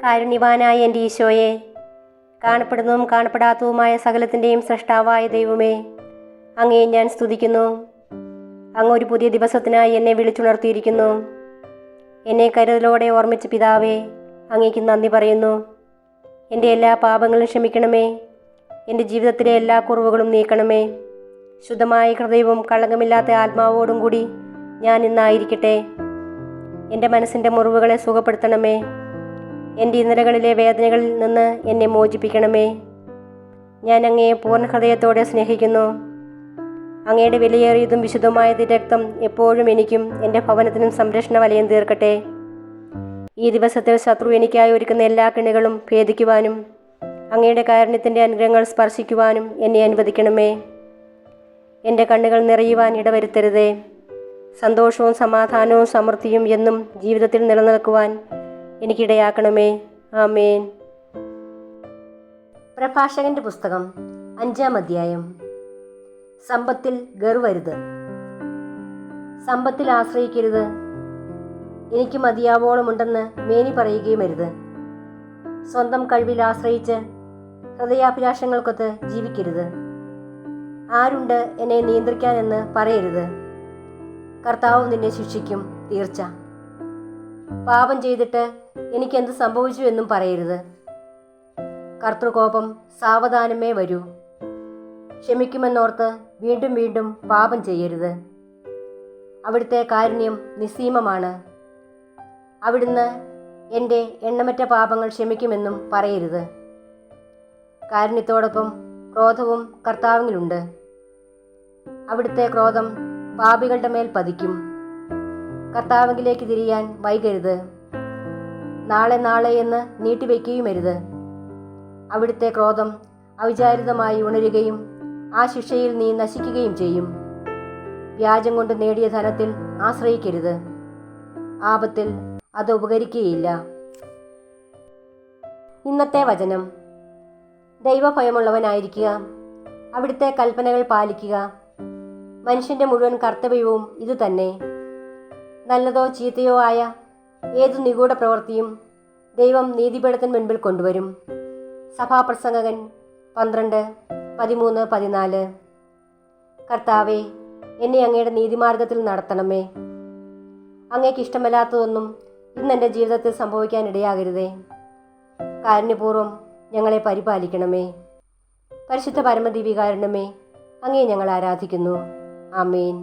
കാരുണ്യവാനായ എൻ്റെ ഈശോയെ, കാണപ്പെടുന്നതും കാണപ്പെടാത്തതുമായ സകലത്തിൻ്റെയും സൃഷ്ടാവായ ദൈവമേ, അങ്ങയെ ഞാൻ സ്തുതിക്കുന്നു. അങ്ങ് ഒരു പുതിയ ദിവസത്തിനായി എന്നെ വിളിച്ചുണർത്തിയിരിക്കുന്നു. എന്നെ കരുതലോടെ ഓർമ്മിച്ച പിതാവേ, അങ്ങേക്ക് നന്ദി പറയുന്നു. എൻ്റെ എല്ലാ പാപങ്ങളും ക്ഷമിക്കണമേ. എൻ്റെ ജീവിതത്തിലെ എല്ലാ കുറവുകളും നീക്കണമേ. ശുദ്ധമായ ഹൃദയവും കളങ്കമില്ലാത്ത ആത്മാവോടും കൂടി ഞാൻ ഇന്നായിരിക്കട്ടെ. എൻ്റെ മനസ്സിൻ്റെ മുറിവുകളെ സുഖപ്പെടുത്തണമേ. എൻ്റെ ഇന്നലകളിലെ വേദനകളിൽ നിന്ന് എന്നെ മോചിപ്പിക്കണമേ. ഞാൻ അങ്ങയെ പൂർണ്ണ ഹൃദയത്തോടെ സ്നേഹിക്കുന്നു. അങ്ങയുടെ വിലയേറിയതും വിശുദ്ധമായ രക്തം എപ്പോഴും എനിക്കും എൻ്റെ ഭവനത്തിനും സംരക്ഷണ വലയം തീർക്കട്ടെ. ഈ ദിവസത്തിൽ ശത്രു എനിക്കായി ഒരുക്കുന്ന എല്ലാ കെണികളും ഭേദിക്കുവാനും അങ്ങയുടെ കാരുണ്യത്തിൻ്റെ അനുഗ്രഹങ്ങൾ സ്പർശിക്കുവാനും എന്നെ അനുവദിക്കണമേ. എൻ്റെ കണ്ണുകൾ നിറയുവാൻ ഇടവരുത്തരുതേ. സന്തോഷവും സമാധാനവും സമൃദ്ധിയും എന്നും ജീവിതത്തിൽ നിലനിൽക്കുവാൻ എനിക്കിടയാക്കണമേ. ആമേൻ. പ്രഭാഷകന്റെ പുസ്തകം 5-ാം അധ്യായം. സമ്പത്തിൽ ഗർവരുത്. സമ്പത്തിൽ ആശ്രയിക്കരുത്. എനിക്ക് മതിയാവോളമുണ്ടെന്ന് മേനി പറയുകയും അരുത്. സ്വന്തം കഴിവിൽ ആശ്രയിച്ച് ഹൃദയാഭിലാഷങ്ങൾക്കൊത്ത് ജീവിക്കരുത്. ആരുണ്ട് എന്നെ നിയന്ത്രിക്കാനെന്ന് പറയരുത്. കർത്താവ് നിന്നെ ശിക്ഷിക്കും, തീർച്ച. പാപം ചെയ്തിട്ട് എനിക്കെന്ത് സംഭവിച്ചു എന്നും പറയരുത്. കർത്തൃകോപം സാവധാനമേ വരൂ. ക്ഷമിക്കുമെന്നോർത്ത് വീണ്ടും വീണ്ടും പാപം ചെയ്യരുത്. അവിടുത്തെ കാരുണ്യം നിസ്സീമമാണ്. അവിടുന്ന് എൻ്റെ എണ്ണമറ്റ പാപങ്ങൾ ക്ഷമിക്കുമെന്നും പറയരുത്. കാരുണ്യത്തോടൊപ്പം ക്രോധവും കർത്താവിലുണ്ട്. അവിടുത്തെ ക്രോധം പാപികളുടെ മേൽ പതിക്കും. കർത്താവിലേക്ക് തിരിയാൻ വൈകരുത്. നാളെ നാളെ എന്ന് നീട്ടിവെക്കുകയുമരുത്. അവിടുത്തെ ക്രോധം അവിചാരിതമായി ഉണരുകയും ആ ശിക്ഷയിൽ നീ നശിക്കുകയും ചെയ്യും. വ്യാജം കൊണ്ട് നേടിയ ധനത്തിൽ ആശ്രയിക്കരുത്. ആപത്തിൽ അത് ഉപകരിക്കുകയില്ല. ഇന്നത്തെ വചനം: ദൈവഭയമുള്ളവനായിരിക്കുക, അവിടുത്തെ കൽപ്പനകൾ പാലിക്കുക. മനുഷ്യൻ്റെ മുഴുവൻ കർത്തവ്യവും ഇതുതന്നെ. നല്ലതോ ചീത്തയോ ആയ ഏതു നിഗൂഢ പ്രവൃത്തിയും ദൈവം നീതിപീഠത്തിന് മുൻപിൽ കൊണ്ടുവരും. സഭാപ്രസംഗകൻ 12:13-14. കർത്താവേ, എന്നെ അങ്ങയുടെ നീതിമാർഗത്തിൽ നടത്തണമേ. അങ്ങേക്ക് ഇഷ്ടമല്ലാത്തതൊന്നും ഇന്നെൻ്റെ ജീവിതത്തിൽ സംഭവിക്കാനിടയാകരുതേ. കാരുണ്യപൂർവ്വം ഞങ്ങളെ പരിപാലിക്കണമേ. പരിശുദ്ധ പരമദിവ്യകാരുണ്യമേ, അങ്ങയെ ഞങ്ങൾ ആരാധിക്കുന്നു. ആമേൻ.